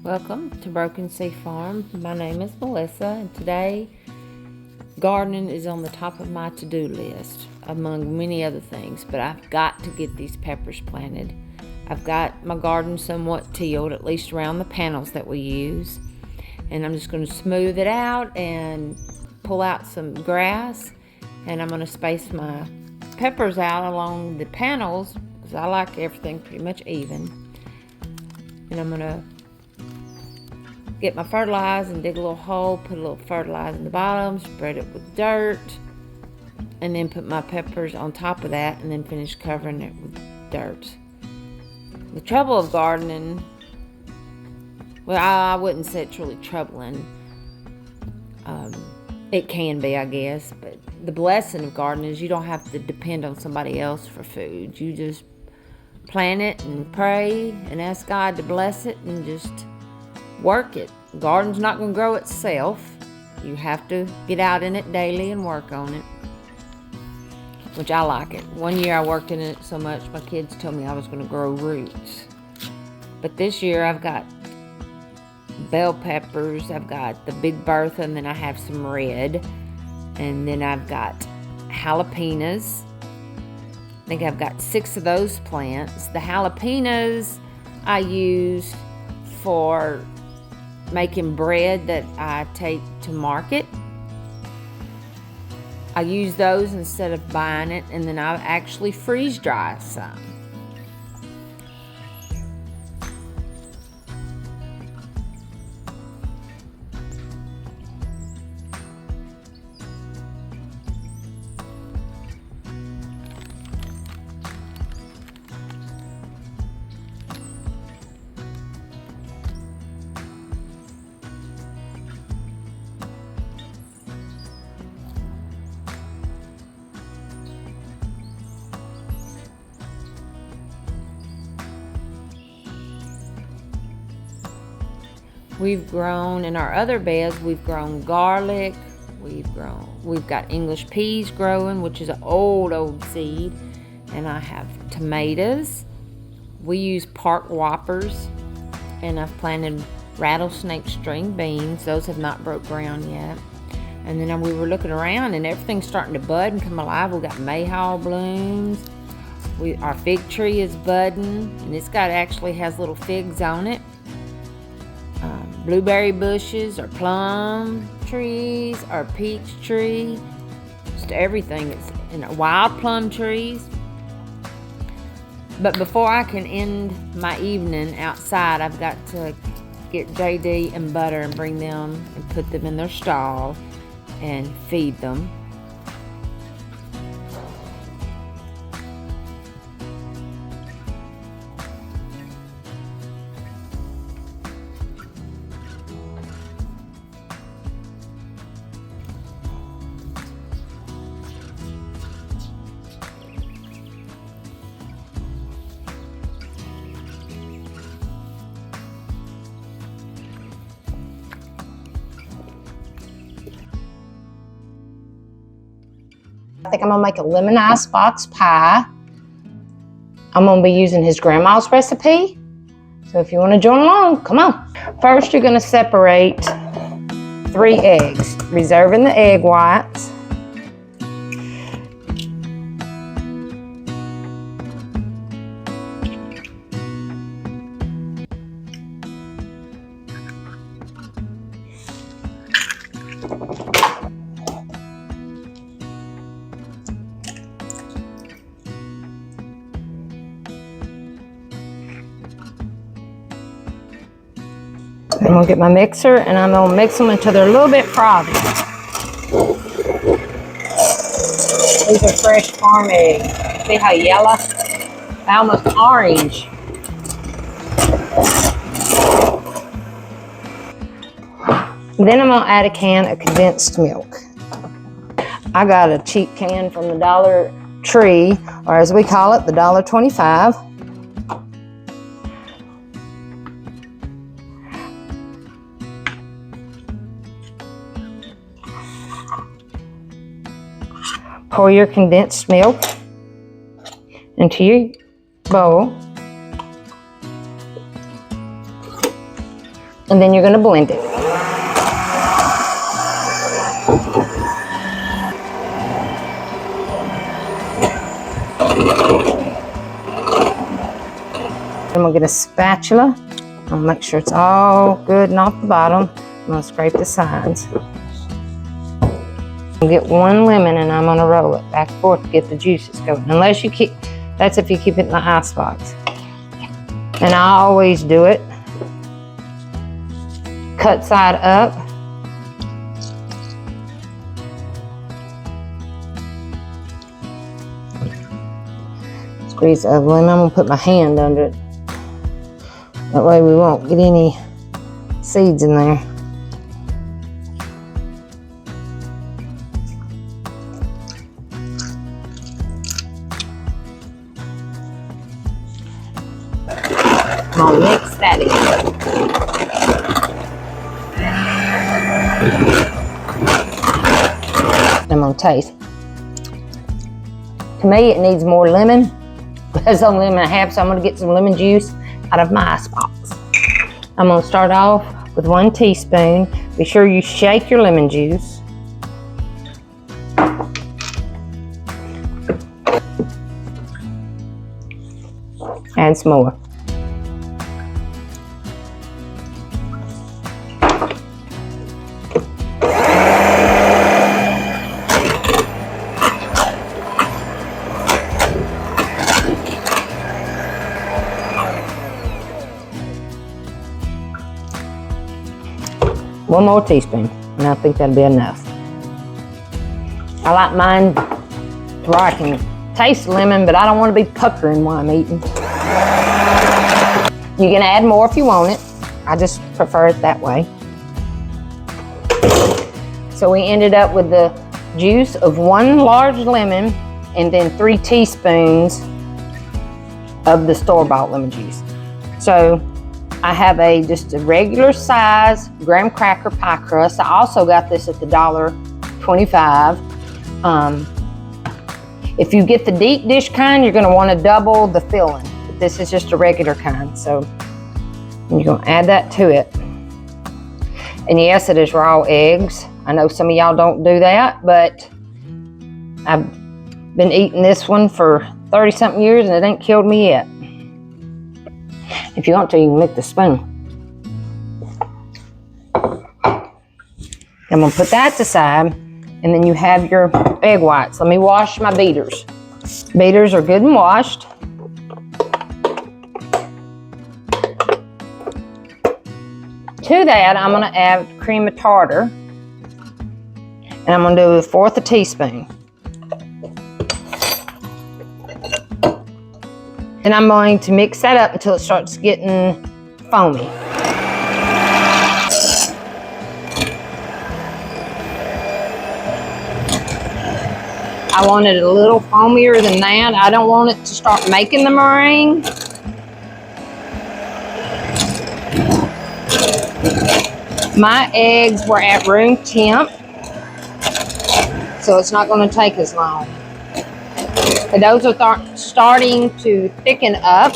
Welcome to Broken Sea Farm. My name is Melissa, and today gardening is on the top of my to-do list among many other things, but I've got to get these peppers planted. I've got my garden somewhat tilled, at least around the panels that we use, and I'm just going to smooth it out and pull out some grass, and I'm going to space my peppers out along the panels because I like everything pretty much even. And I'm going to get my fertilizer and dig a little hole, put a little fertilizer in the bottom, spread it with dirt, and then put my peppers on top of that and then finish covering it with dirt. The trouble of gardening, well, I wouldn't say it's really troubling. It can be, I guess, but the blessing of gardening is you don't have to depend on somebody else for food. You just plant it and pray and ask God to bless it and just work it. The garden's not going to grow itself. You have to get out in it daily and work on it, which I like it. One year I worked in it so much my kids told me I was going to grow roots. But this year I've got bell peppers, I've got the Big Bertha, and then I have some red, and then I've got jalapenos. I think I've got 6 of those plants. The jalapenos I use for making bread that I take to market. I use those instead of buying it, and then I actually freeze dry some. We've grown, in our other beds, we've grown garlic, we've got English peas growing, which is an old seed, and I have tomatoes. We use park whoppers, and I've planted rattlesnake string beans. Those have not broke ground yet. And then we were looking around, and everything's starting to bud and come alive. We've got mayhaw blooms. Our fig tree is budding, and actually has little figs on it. Blueberry bushes, or plum trees, or peach tree, just everything. It's in wild plum trees. But before I can end my evening outside, I've got to get JD and Butter and bring them and put them in their stall and feed them. I think I'm gonna make a lemon icebox pie. I'm gonna be using his grandma's recipe. So if you wanna join along, come on. First, you're gonna separate 3 eggs, reserving the egg whites. I'm gonna get my mixer and I'm gonna mix them until they're a little bit frothy. These are fresh farm eggs. See how yellow? They're almost orange. Then I'm gonna add a can of condensed milk. I got a cheap can from the Dollar Tree, or as we call it, the $1.25. Pour your condensed milk into your bowl. And then you're going to blend it. I'm going to get a spatula. I'll make sure it's all good and off the bottom. I'm going to scrape the sides. I'll get one lemon and I'm going to roll it back and forth to get the juices going. Unless you keep, that's if you keep it in the icebox. And I always do it. Cut side up. Squeeze the lemon. I'm going to put my hand under it. That way we won't get any seeds in there. I'm going to mix that in. I'm going to taste. To me, it needs more lemon. It's only a lemon and a half, so I'm going to get some lemon juice out of my icebox. I'm going to start off with 1 teaspoon. Be sure you shake your lemon juice. Add some more. One more teaspoon, and I think that'll be enough. I like mine to where I can taste the lemon, but I don't want to be puckering while I'm eating. You can add more if you want it. I just prefer it that way. So we ended up with the juice of 1 large lemon and then 3 teaspoons of the store-bought lemon juice. So I have just a regular size graham cracker pie crust. I also got this at the $1.25. If you get the deep dish kind, you're going to want to double the filling. But this is just a regular kind. So you're going to add that to it. And yes, it is raw eggs. I know some of y'all don't do that, but I've been eating this one for 30-something years and it ain't killed me yet. If you want to, you can lick the spoon. I'm going to put that to the side, and then you have your egg whites. Let me wash my beaters. Beaters are good and washed. To that, I'm going to add cream of tartar, and I'm going to do 1/4 teaspoon. And I'm going to mix that up until it starts getting foamy. I want it a little foamier than that. I don't want it to start making the meringue. My eggs were at room temp, so it's not going to take as long. And those are starting to thicken up,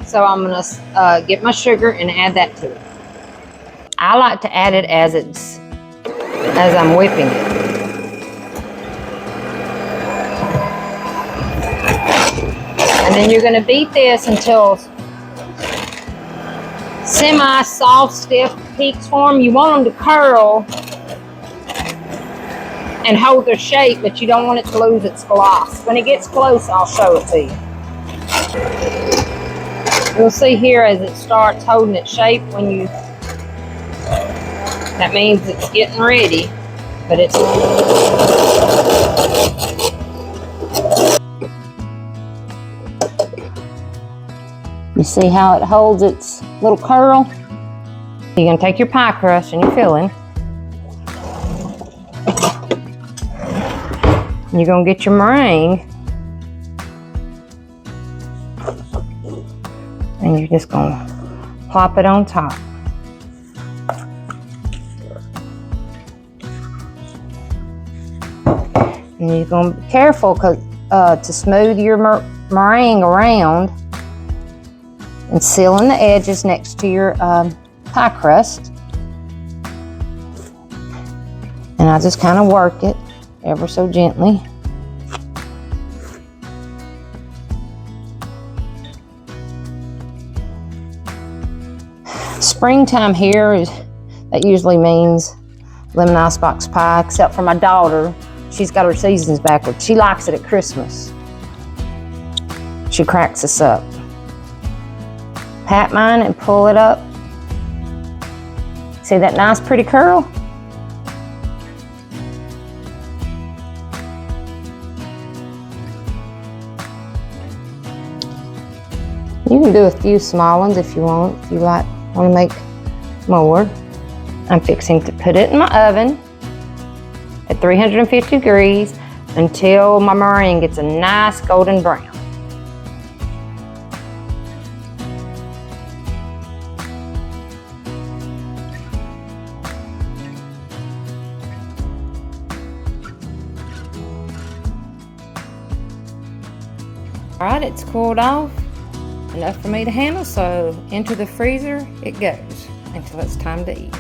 so I'm going to get my sugar and add that to it. I like to add it as I'm whipping it. And then you're going to beat this until semi-soft, stiff peaks form. You want them to curl and hold their shape, but you don't want it to lose its gloss. When it gets close, I'll show it to you. You'll see here as it starts holding its shape, that means it's getting ready, but it's... You see how it holds its little curl? You're going to take your pie crust and your filling. You're going to get your meringue. And you're just going to plop it on top. And you're going to be careful to smooth your meringue around and seal in the edges next to your pie crust. And I just kind of work it ever so gently. Springtime here that usually means lemon icebox pie, except for my daughter. She's got her seasons backwards. She likes it at Christmas. She cracks us up. Pat mine and pull it up. See that nice pretty curl? You can do a few small ones if you want, if you want to make more. I'm fixing to put it in my oven at 350 degrees until my meringue gets a nice golden brown. All right, it's cooled off, enough for me to handle, so into the freezer it goes until it's time to eat.